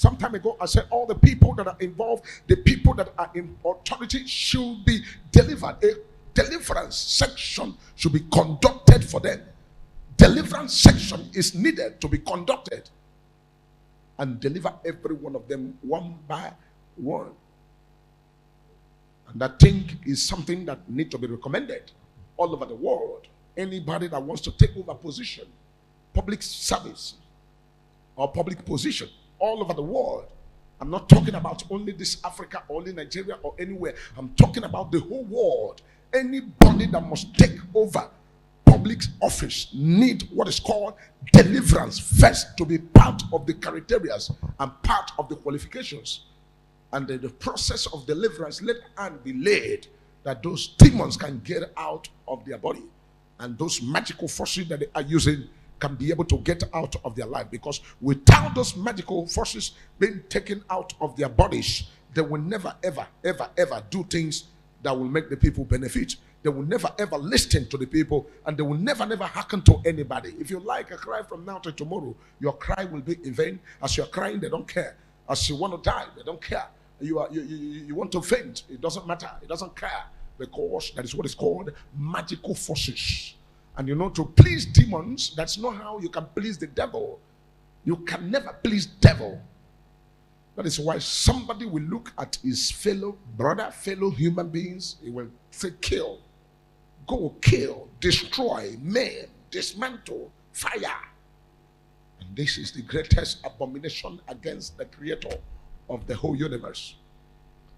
some time ago, I said all the people that are involved, the people that are in authority should be delivered. A deliverance section should be conducted for them. Deliverance section is needed to be conducted and deliver every one of them one by one. And I think is something that needs to be recommended all over the world. Anybody that wants to take over position, public service, or public position all over the world. I'm not talking about only this Africa, only Nigeria, or anywhere. I'm talking about the whole world. Anybody that must take over public office need what is called deliverance first to be part of the criteria and part of the qualifications. And the process of deliverance, let hand be laid that those demons can get out of their body, and those magical forces that they are using can be able to get out of their life. Because without those magical forces being taken out of their bodies, they will never, ever, ever, ever do things that will make the people benefit. They will never, ever listen to the people, and they will never, never hearken to anybody. If you like a cry from now to tomorrow, your cry will be in vain. As you're crying, they don't care. As you want to die, they don't care. You want to faint, it doesn't matter. It doesn't care, because that is what is called magical forces. And you know, to please demons, that's not how you can please the devil. You can never please devil. That is why somebody will look at his fellow brother, fellow human beings, he will say, kill, go kill, destroy, maim, dismantle, fire. And this is the greatest abomination against the creator of the whole universe.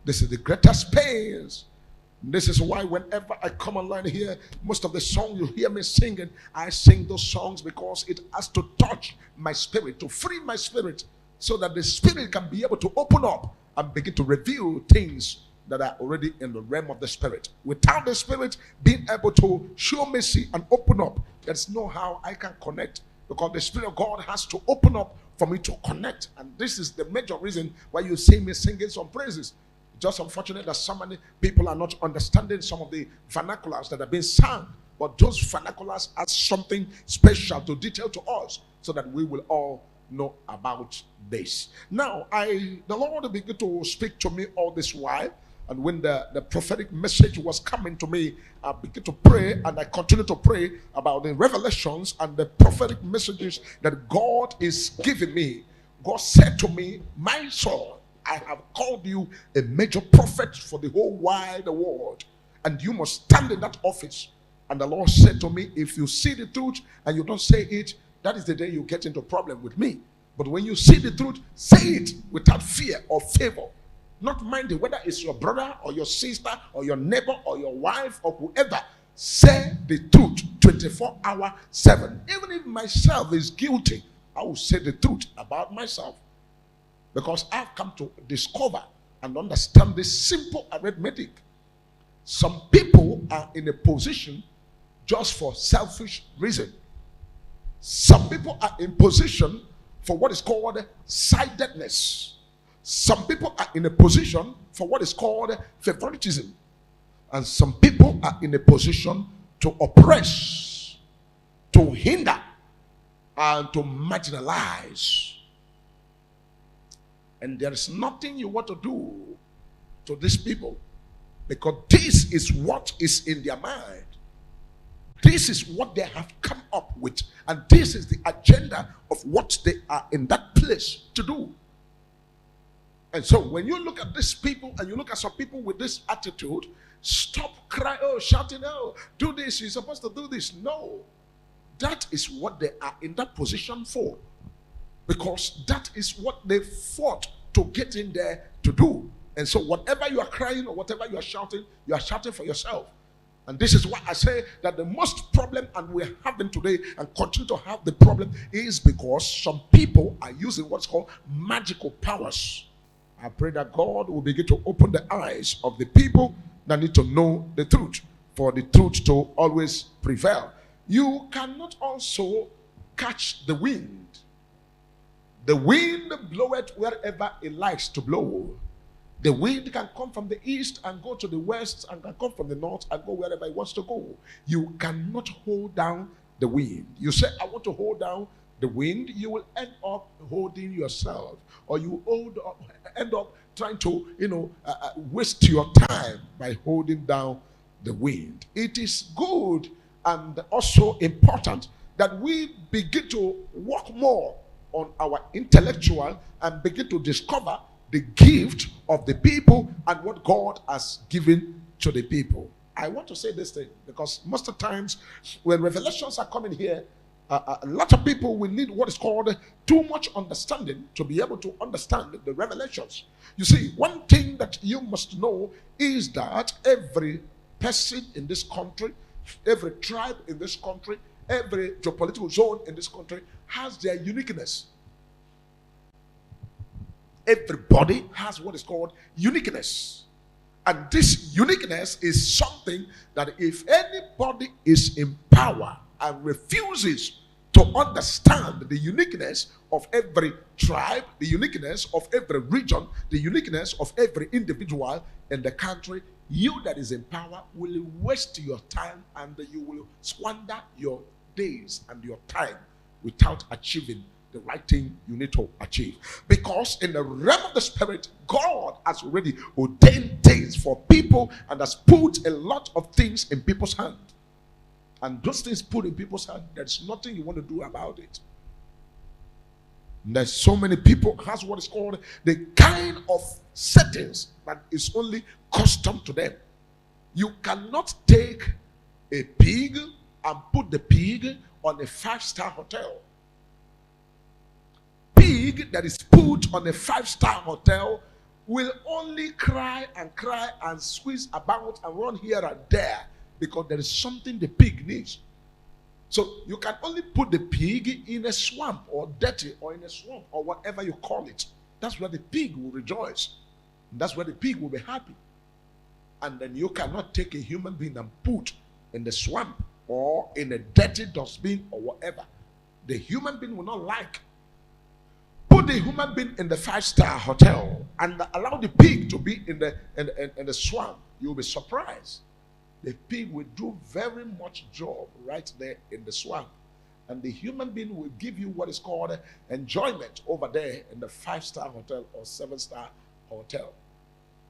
This is the greatest pains. This is why whenever I come online here, most of the songs you hear me singing, I sing those songs because it has to touch my spirit, to free my spirit, so that the spirit can be able to open up and begin to reveal things that are already in the realm of the spirit. Without the spirit being able to show mercy and open up, there's no how I can connect, because the Spirit of God has to open up for me to connect. And this is the major reason why you see me singing some praises. Just unfortunate that so many people are not understanding some of the vernaculars that are being sung. But those vernaculars are something special to detail to us, so that we will all know about this. Now, the Lord began to speak to me all this while. And when the prophetic message was coming to me, I began to pray, and I continue to pray about the revelations and the prophetic messages that God is giving me. God said to me, my son, I have called you a major prophet for the whole wide world, and you must stand in that office. And the Lord said to me, if you see the truth and you don't say it, that is the day you get into problem with me. But when you see the truth, say it without fear or favor. Not minding whether it's your brother or your sister or your neighbor or your wife or whoever. Say the truth 24/7. Even if myself is guilty, I will say the truth about myself. Because I've come to discover and understand this simple arithmetic. Some people are in a position just for selfish reason. Some people are in position for what is called sidedness. Some people are in a position for what is called favoritism. And some people are in a position to oppress, to hinder, and to marginalize. And there is nothing you want to do to these people, because this is what is in their mind. This is what they have come up with. And this is the agenda of what they are in that place to do. And so when you look at these people and you look at some people with this attitude, stop crying, oh, shouting, oh, do this, you're supposed to do this. No. That is what they are in that position for. Because that is what they fought to get in there to do. And so whatever you are crying or whatever you are shouting for yourself. And this is why I say that the most problem, and we're having today and continue to have the problem, is because some people are using what's called magical powers. I pray that God will begin to open the eyes of the people that need to know the truth, for the truth to always prevail. You cannot also catch the wind. The wind bloweth wherever it likes to blow. The wind can come from the east and go to the west, and can come from the north and go wherever it wants to go. You cannot hold down the wind. You say, I want to hold down the wind, you will end up holding yourself, or end up trying to, waste your time by holding down the wind. It is good and also important that we begin to work more on our intellectual and begin to discover the gift of the people and what God has given to the people. I want to say this thing because most of the times when revelations are coming here, a lot of people will need what is called too much understanding to be able to understand the revelations. You see, one thing that you must know is that every person in this country, every tribe in this country, every geopolitical zone in this country has their uniqueness. Everybody has what is called uniqueness. And this uniqueness is something that if anybody is in power and refuses to understand the uniqueness of every tribe, the uniqueness of every region, the uniqueness of every individual in the country, you that is in power will waste your time and you will squander your days and your time without achieving the right thing you need to achieve. Because in the realm of the spirit, God has already ordained things for people and has put a lot of things in people's hands. And those things put in people's hands, there's nothing you want to do about it. There's so many people has what is called the kind of settings that is only custom to them. You cannot take a pig and put the pig on a 5-star hotel. Pig that is put on a 5-star hotel will only cry and squeeze about and run here and there because there is something the pig needs. So you can only put the pig in a swamp or dirty or in a swamp or whatever you call it. That's where the pig will rejoice. That's where the pig will be happy. And then you cannot take a human being and put in the swamp or in a dirty dustbin or whatever. The human being will not like. Put the human being in the 5-star hotel and allow the pig to be in the swamp. You'll be surprised. The pig will do very much job right there in the swamp. And the human being will give you what is called enjoyment over there in the 5-star hotel or 7-star hotel.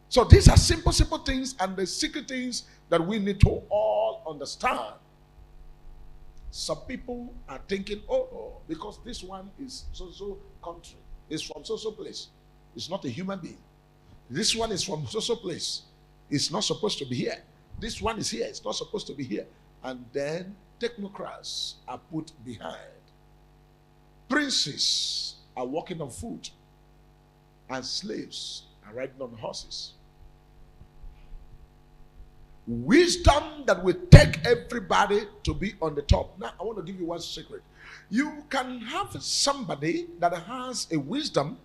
So these are simple things and the secret things that we need to all understand. Some people are thinking, because this one is so country, is from so place. It's not a human being. This one is from so place. It's not supposed to be here. This one is here. It's not supposed to be here. And then technocrats are put behind. Princes are walking on foot. And slaves are riding on horses. Wisdom that will take everybody to be on the top. Now, I want to give you one secret. You can have somebody that has a wisdom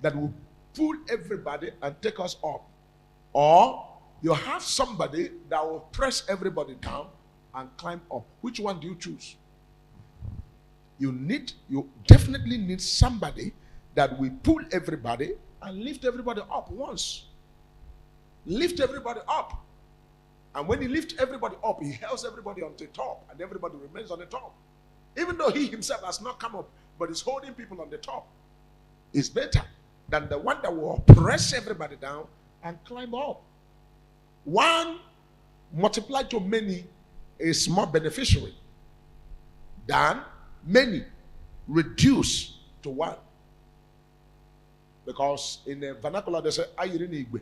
that will pull everybody and take us up. Or you have somebody that will press everybody down and climb up. Which one do you choose? You definitely need somebody that will pull everybody and lift everybody up once. Lift everybody up. And when he lifts everybody up, he helps everybody on the top, and everybody remains on the top. Even though he himself has not come up, but is holding people on the top. It's better than the one that will press everybody down and climb up. One multiplied to many is more beneficiary than many reduced to one. Because in the vernacular they say, "Ayiri igwe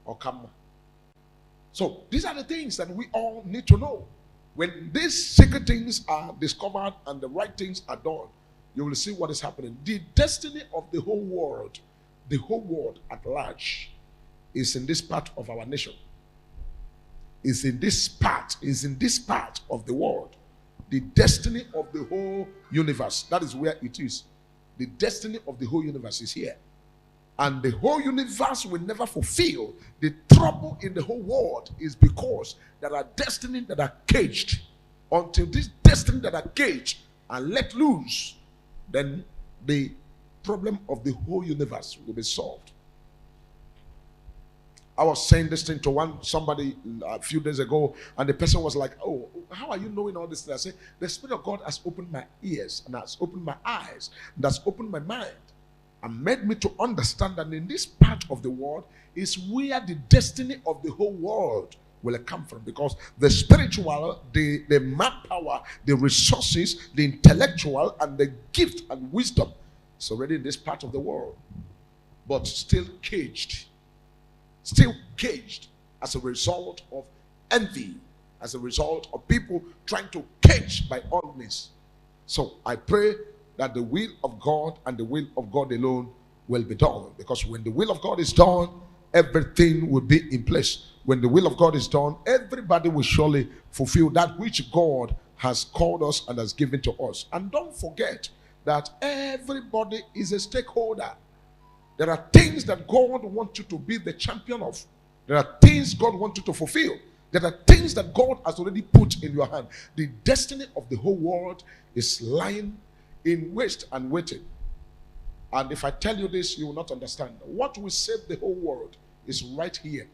or kama." So these are the things that we all need to know. When these secret things are discovered and the right things are done, you will see what is happening. The destiny of the whole world at large, is in this part of our nation. Is in this part of the world. The destiny of the whole universe, that is where it is. The destiny of the whole universe is here. And the whole universe will never fulfill. The trouble in the whole world is because there are destinies that are caged. Until these destinies that are caged are let loose, then the problem of the whole universe will be solved. I was saying this thing to somebody a few days ago, and the person was like, "Oh, how are you knowing all this thing?" I said, "The Spirit of God has opened my ears, and has opened my eyes, and has opened my mind, and made me to understand that in this part of the world is where the destiny of the whole world will come from, because the spiritual, the manpower, the resources, the intellectual, and the gift and wisdom is already in this part of the world, but still caged." Still caged as a result of envy, as a result of people trying to cage by all means. So I pray that the will of God and the will of God alone will be done, because when the will of God is done, everything will be in place. When the will of God is done, everybody will surely fulfill that which God has called us and has given to us. And don't forget that everybody is a stakeholder. There are things that God wants you to be the champion of. There are things God wants you to fulfill. There are things that God has already put in your hand. The destiny of the whole world is lying in waste and waiting. And if I tell you this, you will not understand. What will save the whole world is right here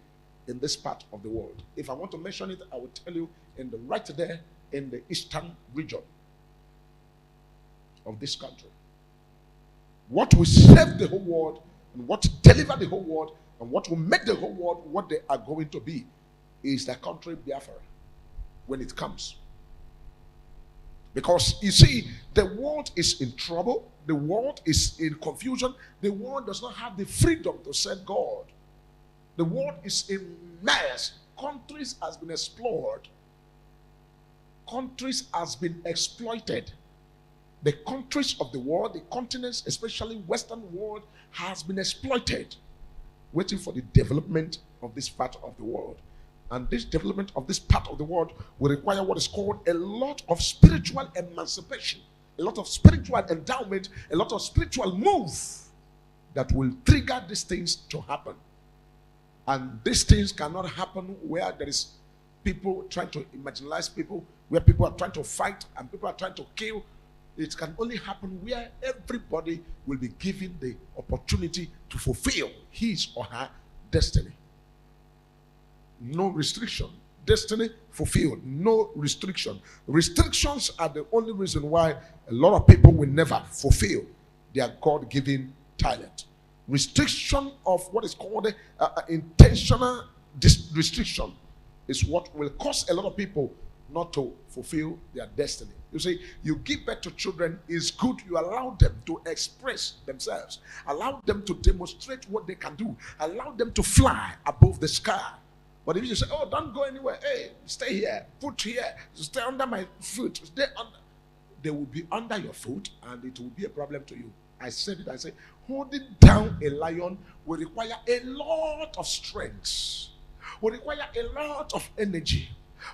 in this part of the world. If I want to mention it, I will tell you right there in the eastern region of this country. What will save the whole world, and what deliver the whole world, and what will make the whole world what they are going to be, is the country Biafra when it comes. Because you see, the world is in trouble, the world is in confusion, the world does not have the freedom to serve God. The world is in mess. Countries has been explored. Countries has been exploited. The countries of the world, the continents, especially Western world, has been exploited, waiting for the development of this part of the world. And this development of this part of the world will require what is called a lot of spiritual emancipation, a lot of spiritual endowment, a lot of spiritual move that will trigger these things to happen. And these things cannot happen where there is people trying to marginalize people, where people are trying to fight and people are trying to kill. It can only happen where everybody will be given the opportunity to fulfill his or her destiny. No restriction. Destiny fulfilled. No restriction. Restrictions are the only reason why a lot of people will never fulfill their God-given talent. Restriction of what is called intentional restriction is what will cause a lot of people not to fulfill their destiny. You see, you give birth to children, is good. You allow them to express themselves. Allow them to demonstrate what they can do. Allow them to fly above the sky. But if you say, "Oh, don't go anywhere. Hey, stay here. Put here. Stay under my foot. Stay under," they will be under your foot, and it will be a problem to you. I said it. I said, holding down a lion will require a lot of strength. Will require a lot of energy.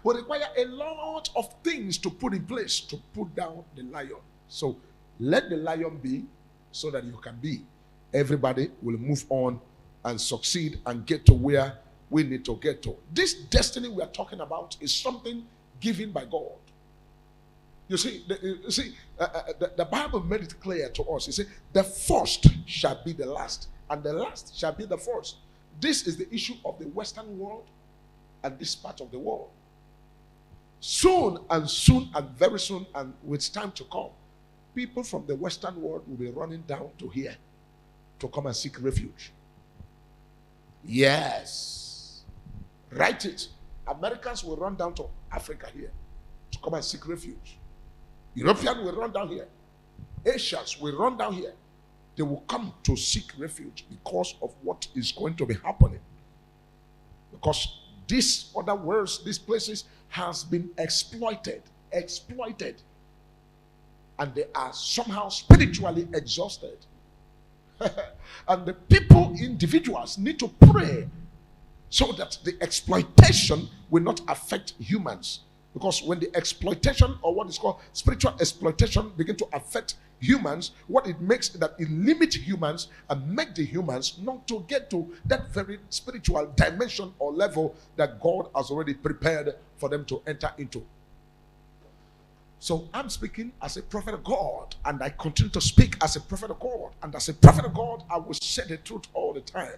Will require a lot of things to put in place to put down the lion. So let the lion be, so that you can be. Everybody will move on and succeed and get to where we need to get to. This destiny we are talking about is something given by God. You see, the Bible made it clear to us. It said, the first shall be the last, and the last shall be the first. This is the issue of the Western world and this part of the world. Soon and very soon, and with time to come, people from the Western world will be running down to here to come and seek refuge. Yes. Write it. Americans will run down to Africa here to come and seek refuge. Europeans will run down here. Asians will run down here. They will come to seek refuge because of what is going to be happening. Because these other worlds, these places, has been exploited. And they are somehow spiritually exhausted. And the people, individuals, need to pray so that the exploitation will not affect humans. Because when the exploitation, or what is called spiritual exploitation, begin to affect humans, what it makes is that it limits humans and make the humans not to get to that very spiritual dimension or level that God has already prepared for them to enter into. So I'm speaking as a prophet of God, and I continue to speak as a prophet of God. And as a prophet of God, I will say the truth all the time.